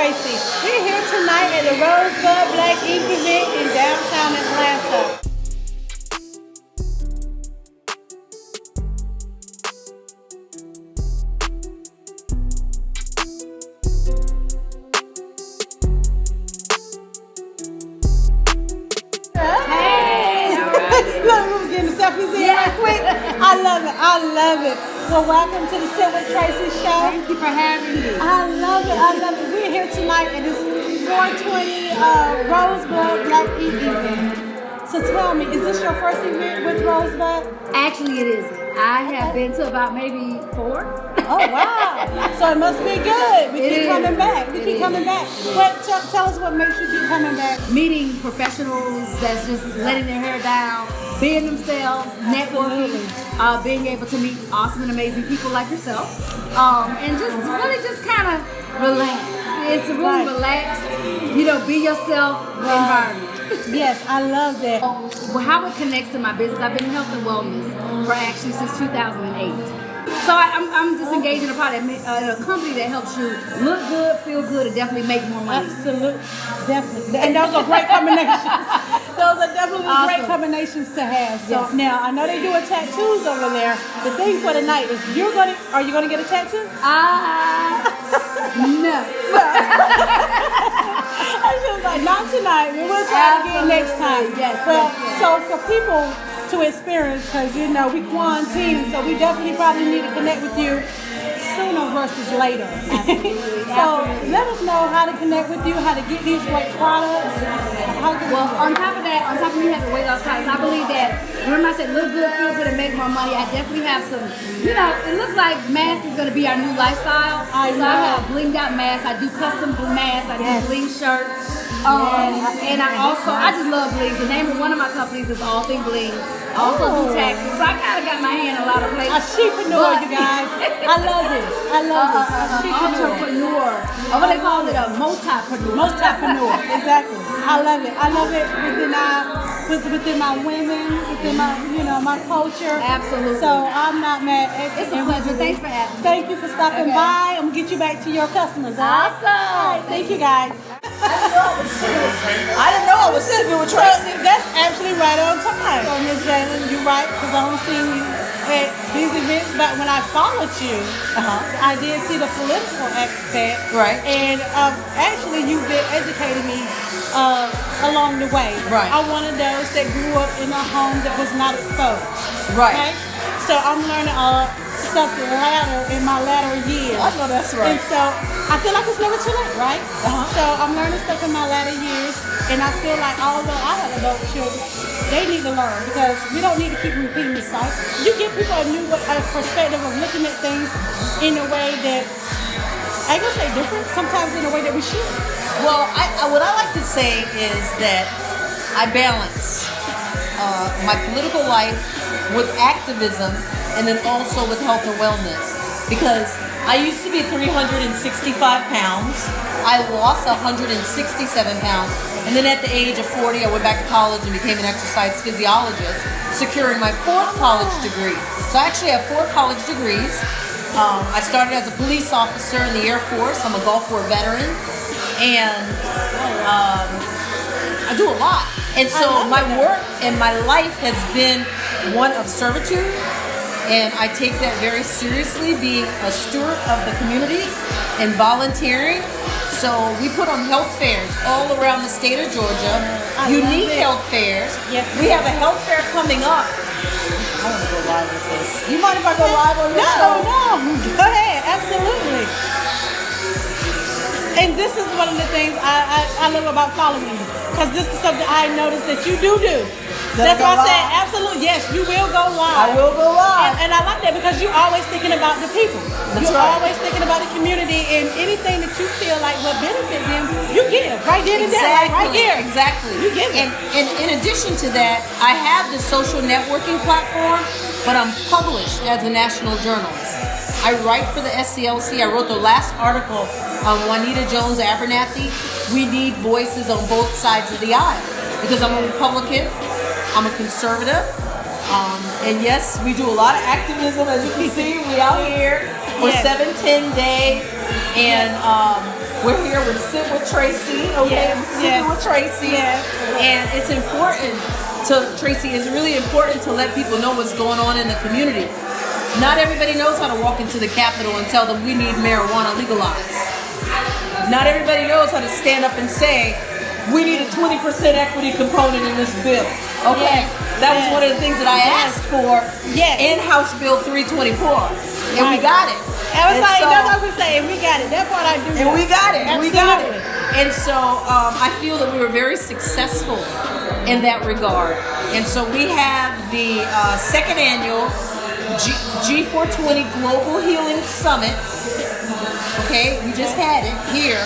Tracy. We're here tonight at the Rosabud Black Ink event in downtown Atlanta. Look, we was getting the selfies in right quick. I love it. I love it. Well, welcome to the Sit with Tracy show. Thank you for having me. I love it. I love it. We're here tonight at this 420 Rosabud Black Ink event. So tell me, is this your first event with Rosabud? Actually, it isn't. I have been to about maybe 4. Oh, wow. So it must be good. We keep coming back. We keep coming back. What? Tell us what makes you keep coming back. Meeting professionals that's just letting their hair down, being themselves, networking, being able to meet awesome and amazing people like yourself, and just really just kind of relax. It's a really relaxed, be yourself environment. Yes, I love that. Well, how it connects to my business, I've been in health and wellness for actually since 2008. So I'm just engaged in a product, a company that helps you look good, feel good, and definitely make more money. Absolutely, definitely. And those are great combinations. Those are definitely great combinations to have. So now I know they're doing tattoos over there. The thing for the night is, are you gonna get a tattoo? No. I was just like, not tonight. We will try again next time. Yes. Well, so for people to experience, because we quarantine, so we definitely probably need to connect with you sooner versus later. So let us know how to connect with you, how to get these great products. On top of me having weight loss products, I believe that, remember I said look good, feel good, and make more money, I definitely have some, it looks like masks is going to be our new lifestyle. I have blinged out masks, I do custom masks, I do bling shirts. And I just love bling. The name of one of my companies is All Thing Bling. I also do taxes, so I kind of got my hand in a lot of places. A sheepreneur, you guys. I love this. I love this. Entrepreneur. Or what they call it, a multipreneur. Multipreneur, exactly. I love it. I love it within my women, within my culture. Absolutely. So I'm not mad. It's a pleasure. Thanks for having me. Thank you for stopping by. I'm gonna get you back to your customers. Awesome. All right, thank you guys. I didn't know I was sitting with Tracy. That's actually right on time. So Ms. Jalen, you're right, because I don't see you at these events, but when I followed you, I did see the political aspect. Right. And actually, you've been educating me along the way. Right. I'm one of those that grew up in a home that was not exposed. Right. Okay? So I'm learning stuff in my latter years. I know that's right. And so I feel like it's never too late, right? So I'm learning stuff in my latter years, and I feel like although I have adult children, they need to learn, because we don't need to keep repeating the cycle. You give people a new perspective of looking at things in a way that, I ain't gonna say different, sometimes in a way that we should. Well, what I like to say is that I balance my political life with activism, and then also with health and wellness, because I used to be 365 pounds. I lost 167 pounds, and then at the age of 40, I went back to college and became an exercise physiologist, securing my 4th college degree. So I actually have 4 college degrees. I started as a police officer in the Air Force. I'm a Gulf War veteran, and I do a lot. And so my work and my life has been one of servitude, and I take that very seriously, being a steward of the community and volunteering. So we put on health fairs all around the state of Georgia, unique health fairs. Yes. We have a health fair coming up. I want to go live with this. You mind if I go live on your show? No, go ahead, absolutely. And this is one of the things I love about following you, because this is something I noticed that you do. That's why I said, absolutely, yes, you will go live. I will go live. And I like that, because you're always thinking about the people. You're always thinking about the community, and anything that you feel like will benefit them, you give right there and there, right here. Exactly. You give it. And in addition to that, I have the social networking platform, but I'm published as a national journalist. I write for the SCLC. I wrote the last article on Juanita Jones Abernathy. We need voices on both sides of the aisle, because I'm a Republican, I'm a conservative, and yes, we do a lot of activism. As you can see, we out here for 7-10 day, and We're here with Sit with Tracy. Okay, Sitting with Tracy. Yes. And it's important Tracy, it's really important to let people know what's going on in the community. Not everybody knows how to walk into the Capitol and tell them we need marijuana legalized. Not everybody knows how to stand up and say we need a 20% equity component in this bill. Okay, that was one of the things that I asked for in House Bill 324, and we got it. I was like, that's what I was saying. We got it. That part I do. And we got it. Absolutely. We got it. And so I feel that we were very successful in that regard. And so we have the second annual G420 Global Healing Summit. Okay, we just had it here.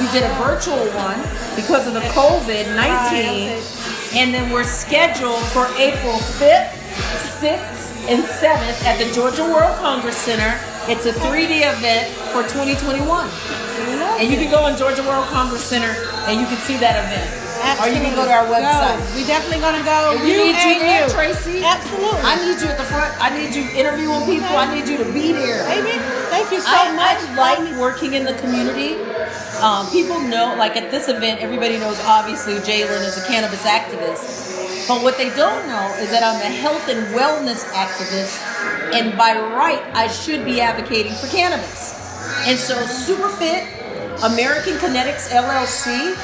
We did a virtual one because of the COVID-19. And then we're scheduled for April 5th, 6th, and 7th at the Georgia World Congress Center. It's a 3D event for 2021. And you can go on Georgia World Congress Center and you can see that event. Absolutely. Or you can go to our website. We're definitely going to go. And we need you there, Tracy. Absolutely. I need you at the front. I need you interviewing people. I need you to be there. Amen. Thank you so much. I like working in the community. People know, like at this event, everybody knows obviously Jalen is a cannabis activist. But what they don't know is that I'm a health and wellness activist, and by right, I should be advocating for cannabis. And so Superfit, American Kinetics LLC,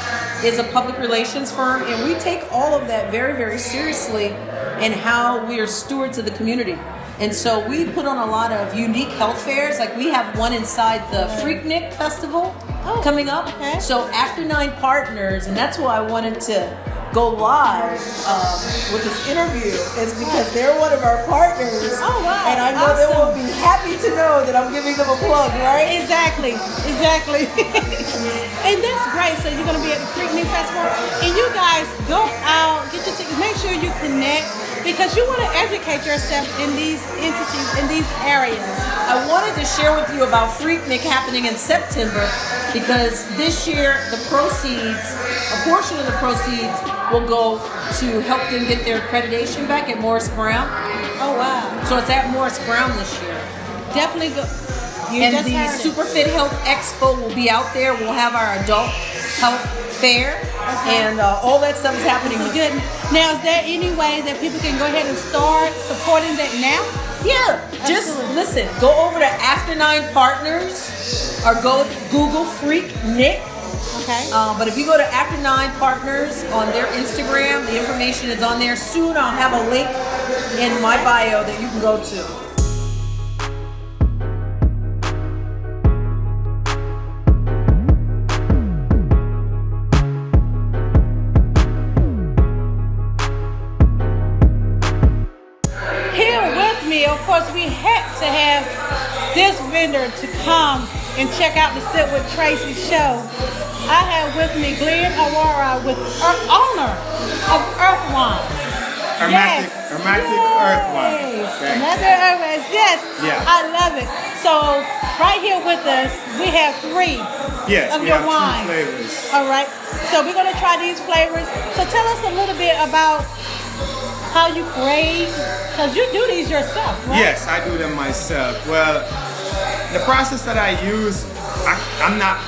is a public relations firm, and we take all of that very, very seriously in how we are stewards of the community. And so we put on a lot of unique health fairs. Like we have one inside the Freaknik Festival coming up. Okay. So After 9 Partners, and that's why I wanted to go live with this interview, is because they're one of our partners. Oh, wow. And I know they will be happy to know that I'm giving them a plug, right? Exactly. And that's great. So you're going to be at the Freaknik Festival. And you guys go out, get your tickets, make sure you connect, because you want to educate yourself in these entities, in these areas. I wanted to share with you about Freaknik happening in September, because this year the proceeds, a portion of the proceeds will go to help them get their accreditation back at Morris Brown. Oh, wow. So it's at Morris Brown this year. Definitely go. And the Superfit Health Expo will be out there. We'll have our adult health fair, and all that stuff is happening. Good. Now, is there any way that people can go ahead and start supporting that now? Yeah, just listen. Go over to After 9 Partners, or go Google Freaknik. Okay. But if you go to After 9 Partners on their Instagram, the information is on there. Soon I'll have a link in my bio that you can go to. Of course, we had to have this vendor to come and check out the Sit with Tracy show. I have with me Glenn Awara, with owner of Earth Wine. Hermetic Earth Wine. Another Earth Wine. Yes. Yeah. I love it. So right here with us, we have 3 of your wines. 2 flavors. All right. So we're going to try these flavors. So tell us a little bit about how you grade, because you do these yourself, right? Yes, I do them myself. Well, the process that I use, I'm not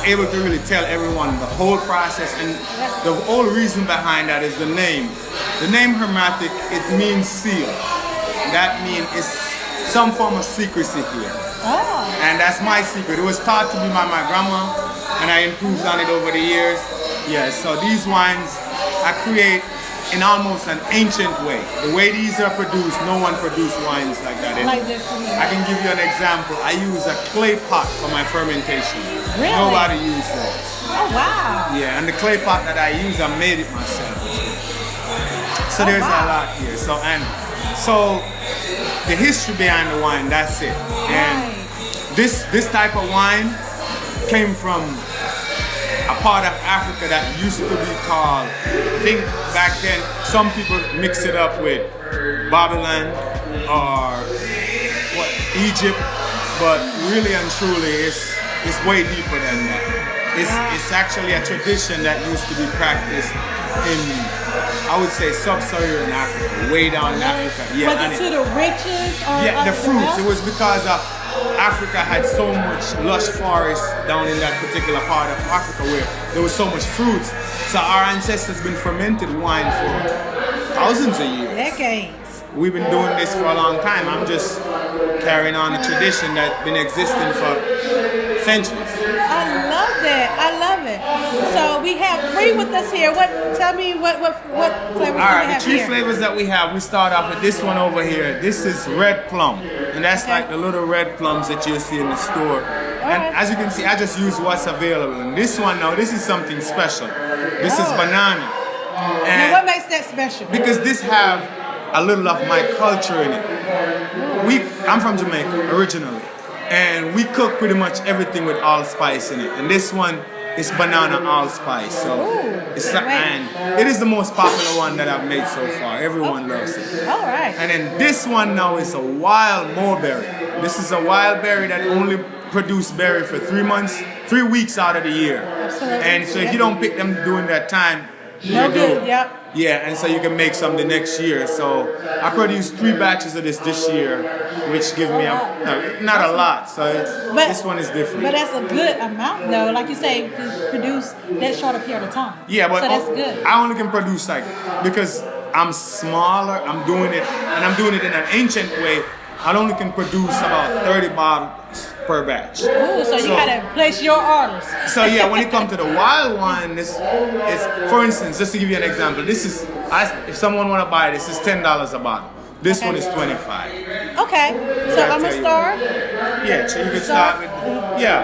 able to really tell everyone the whole process, and the whole reason behind that is the name. The name Hermetic, it means seal. That means it's some form of secrecy here. Oh. And that's my secret. It was taught to me by my grandma, and I improved on it over the years. Yes, so these wines I create in almost an ancient way. The way these are produced, no one produced wines like that anymore. Like this one. I can give you an example. I use a clay pot for my fermentation. Really? Nobody used those. Oh, wow. Yeah, and the clay pot that I use, I made it myself. So there's a lot here. So the history behind the wine, that's it. And this type of wine came from a part of Africa that used to be called, I think back then, some people mix it up with Babylon or Egypt, but really and truly it's way deeper than that. It's actually a tradition that used to be practiced in, I would say, sub-Saharan Africa, way down in Africa. Yeah, was it to the riches? Or yeah, the fruits. It was because of Africa had so much lush forest down in that particular part of Africa where there was so much fruits. So our ancestors been fermented wine for thousands of years. Decades. We've been doing this for a long time. I'm just carrying on a tradition that's been existing for centuries. I love that. I love it. So we have 3 with us here. Tell me what flavors All do we right, have the 3 here? flavors that we have, we start off with this one over here. This is red plum. And that's Okay. like the little red plums that you'll see in the store. And right. as you can see, I just use what's available. And this one now, this is something special. This is Oh. banana. And Now, what makes that special? because this have a little of my culture in it. I'm from Jamaica originally, and we cook pretty much everything with allspice in it. And this one is banana allspice. So and it is the most popular one that I've made so far. Everyone loves it. All right. And then this one now is a wild mulberry. This is a wild berry that only produce berry for 3 weeks out of the year. Absolutely. And so if you don't pick them during that time, No you're good. doomed. Yep. Yeah, and so you can make some the next year. So I produced 3 batches of this year, which give me not a lot. So this one is different. But that's a good amount, though. Like you say, to produce that short a period of time. Yeah, but so that's good. I only can produce because I'm smaller. I'm doing it in an ancient way. I only can produce about 30 bottles per batch. Ooh, so you gotta place your orders. So yeah, when it comes to the wild wine, this is, for instance, just to give you an example, if someone want to buy this, it's $10 a bottle. This Okay. one is $25. Okay, so Yeah, I'm gonna tell you start. Yeah, so you can start with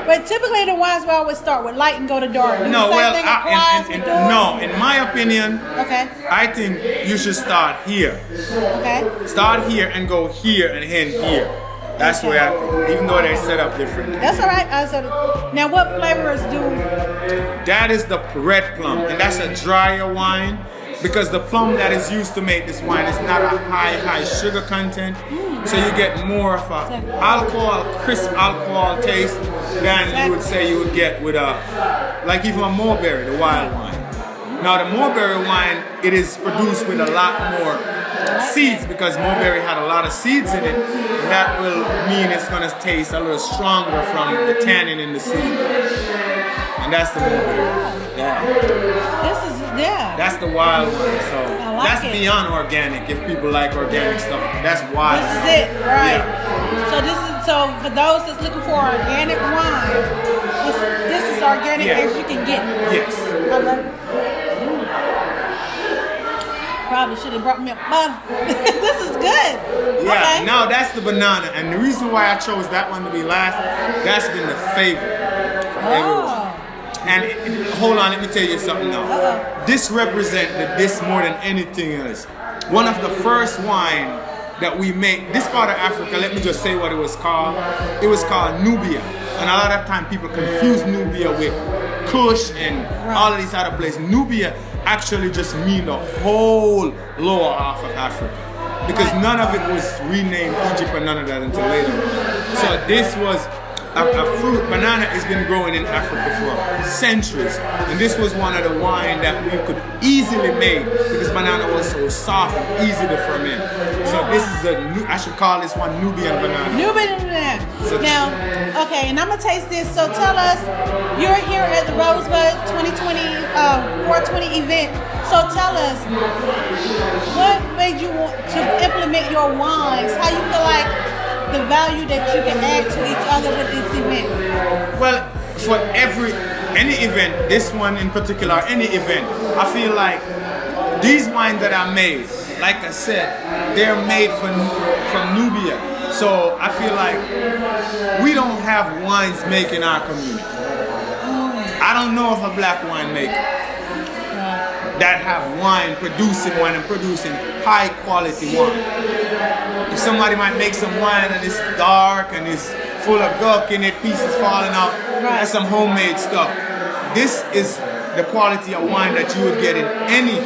But typically the wines we always start with light and go to dark. Do the No, same well, thing applies with yours? no. In my opinion, Okay. I think you should start here. Okay. Start here and go here and end here. That's where I think, even though they're set up different. That's all right. Now, what flavors do? That is the red plum, and that's a drier wine because the plum that is used to make this wine is not a high sugar content, so you get more of a crisp alcohol taste than you would say you would get with like even a mulberry, the wild wine. Now the mulberry wine, it is produced with a lot more seeds because mulberry had a lot of seeds in it, and that will mean it's gonna taste a little stronger from the tannin in the seed. And that's the mulberry. Yeah. That's the wild one. So like that's it. beyond organic. If people like organic stuff, that's wild. This is it, right? Yeah. So for those that's looking for organic wine, this is organic as you can get. Yes. I love it. Probably should have brought me a bottle. This is good. Yeah, Okay. now that's the banana. And the reason why I chose that one to be last, that's been the favorite for everyone. And hold on, let me tell you something now. This represents this more than anything else. One of the first wine that we make, this part of Africa, let me just say what it was called. It was called Nubia. And a lot of time people confuse Nubia with Kush and all of these other places. Nubia actually just mean the whole lower half of Africa. Because none of it was renamed Egypt or none of that until later. So this was a fruit. Banana has been growing in Africa for centuries, and this was one of the wine that we could easily make because banana was so soft and easy to ferment. So this is I should call this one Nubian banana. Nubian banana. Now, okay, and I'm gonna taste this. So tell us, you're here at the Rosabud 2020 420 event. So tell us, what made you want to implement your wines? How you feel like the value that you can add to each other with this event? Well, for any event, this one in particular, any event, I feel like these wines that are made, like I said, they're made from Nubia. So I feel like we don't have wines made in our community. I don't know of a black winemaker that have producing wine and producing high quality wine. If somebody might make some wine and it's dark and it's full of gunk in it, pieces falling out, that's some homemade stuff. This is the quality of wine that you would get in any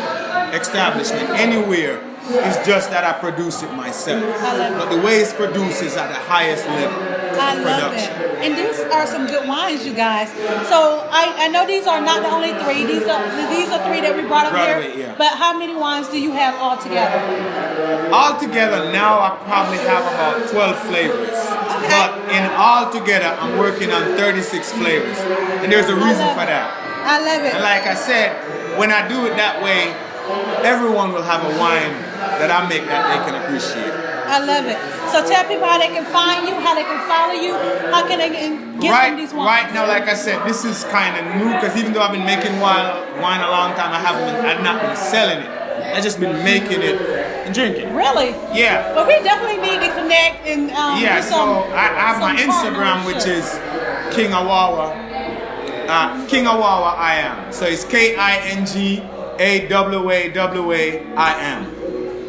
establishment, anywhere, It's just that I produce it myself. I love it. But the way it's produced is at the highest level I of love production. it. And these are some good wines, you guys. So I know these are not the only three. These are three that we brought up here. Yeah. But how many wines do you have all together? Altogether now I probably have about 12 flavors. Okay. But in altogether I'm working on 36 flavors. And there's a reason for that. I love it. And like I said, when I do it that way, everyone will have a wine that I make that they can appreciate. I love it. So tell people how they can find you, how they can follow you, how can they get some of these wines? Right now, like I said, this is kind of new because even though I've been making wine a long time, I've not been selling it. I've just been making it and drinking. Really? Yeah. Well, we definitely need to connect and Yeah, do so I have my some Instagram, which is King Awawa. King Awawa I am. So it's KingAwawaIam.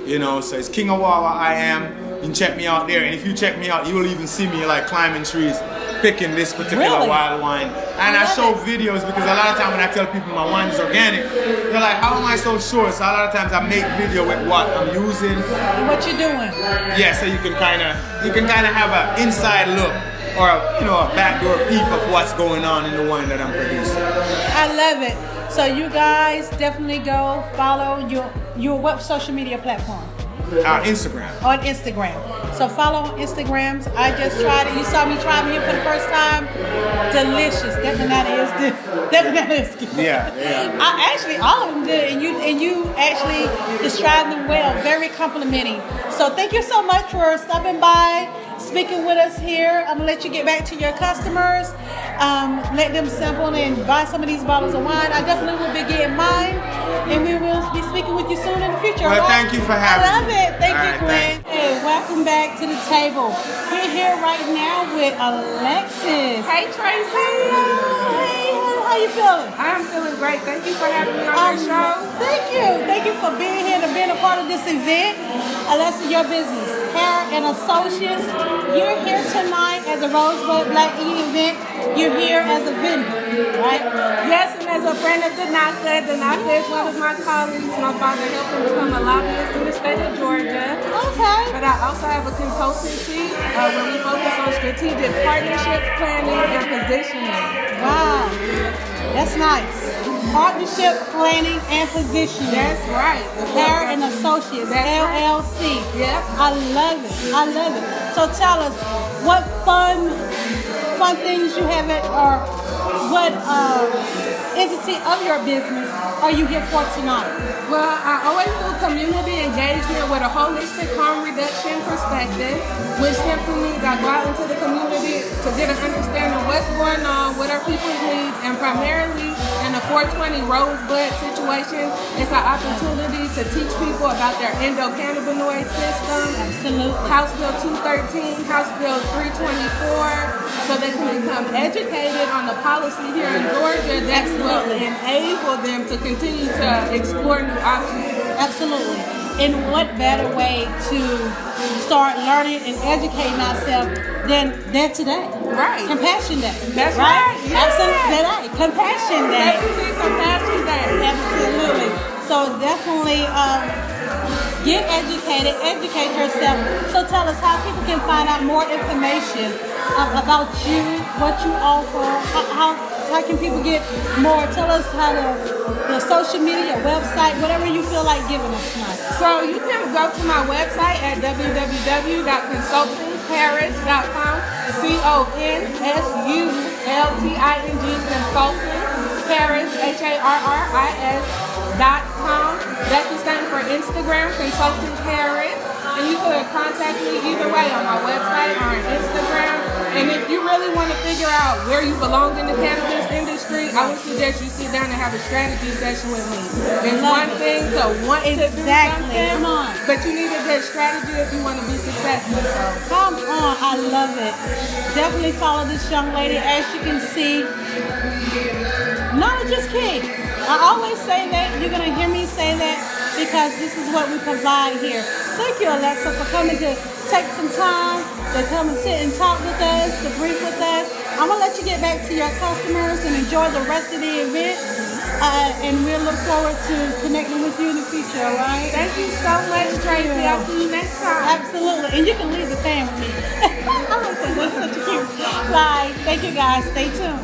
You know, so it's King Awawa I am. You can check me out there, and if you check me out, you will even see me like climbing trees, picking this particular Really? wild wine. And I show videos because a lot of times when I tell people my wine is organic, they're like, "How am I so sure?" So a lot of times I make video with what I'm using. what you're doing. Yeah, so you can kind of have an inside look or a backdoor peep of what's going on in the wine that I'm producing. I love it. So you guys definitely go follow your what social media platform? Instagram. On Instagram. So follow on Instagrams. I just tried it. You saw me try it here for the first time. Delicious. Definitely is good. Yeah. I actually all of them good, and you actually described them well. Very complimenting. So thank you so much for stopping by, speaking with us here. I'm gonna let you get back to your customers. Let them sample and buy some of these bottles of wine. I definitely will be getting mine, and we will be speaking with you soon in the future. Well, okay? thank you for having me. I love it. Thank All you, right, Glenn. Hey, welcome back to the table. We're here right now with Alexis. Hey Tracy. Hey, how you feeling? I'm feeling great. Thank you for having me on your show. Thank you. Thank you for being here and being a part of this event. Alexis, your business, Hair and Associates. You're here tonight at the Rosabud Black Eating event. You're here as a vendor, right? Yes, and as a friend of Danaka is one of my colleagues. My father helped him become a lobbyist in the state of Georgia. Okay. But I also have a consultancy where we focus on strategic partnerships, planning, and positioning. Wow. That's nice. Partnership, planning, and positioning. That's right. Hair and Associates, That's right. LLC. Yep. I love it. I love it. So tell us, what fun things you have at, or what entity of your business are you here for tonight? Well, I always do community engagement with a holistic harm reduction perspective, which simply means I go out into the community to get an understanding of what's going on, what are people's needs, and primarily in the 420 Rosebud situation, it's an opportunity to teach people about their endocannabinoid system. Absolutely. House Bill 213, House Bill 324, so they can become educated on the policy here in Georgia that will enable them to continue to explore new options. Absolutely. And what better way to start learning and educating ourselves than today? Right. Compassion Day. That's right. Yeah. Absolutely. Compassion Day. Compassion Day. Absolutely. So definitely get educated, educate yourself. So tell us how people can find out more information about you, what you offer, how can people get more? Tell us how the social media, website, whatever you feel like giving us tonight. So you can go to my website at www.consultingparis.com. CONSULTING Consulting Paris HARRIS.com. That's the same for Instagram, Consulting Paris. And you can contact me either way on my website or on Instagram. And if you really want to figure out where you belong in the cannabis industry, I would suggest you sit down and have a strategy session with me. It's one thing to want to do something, Come on. but you need a good strategy if you want to be successful. So. Come on, I love it. Definitely follow this young lady. As you can see, knowledge is key. I always say that. You're going to hear me say that because this is what we provide here. Thank you, Alexa, for coming to take some time to come and sit and talk with us, to brief with us. I'm going to let you get back to your customers and enjoy the rest of the event. And we'll look forward to connecting with you in the future, all right? Thank you so much, Tracy. I'll see you next time. Absolutely. And you can leave the fan with me. I like that. That's such a cute. Bye. Thank you guys. Stay tuned.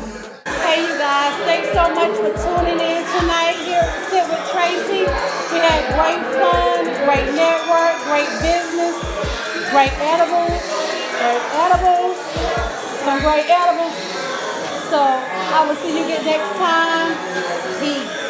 Hey, you guys. Thanks so much for tuning in tonight here at Sit with Tracy. We had great fun, great network, great business, great edibles, some great edibles. So I will see you again next time. Peace.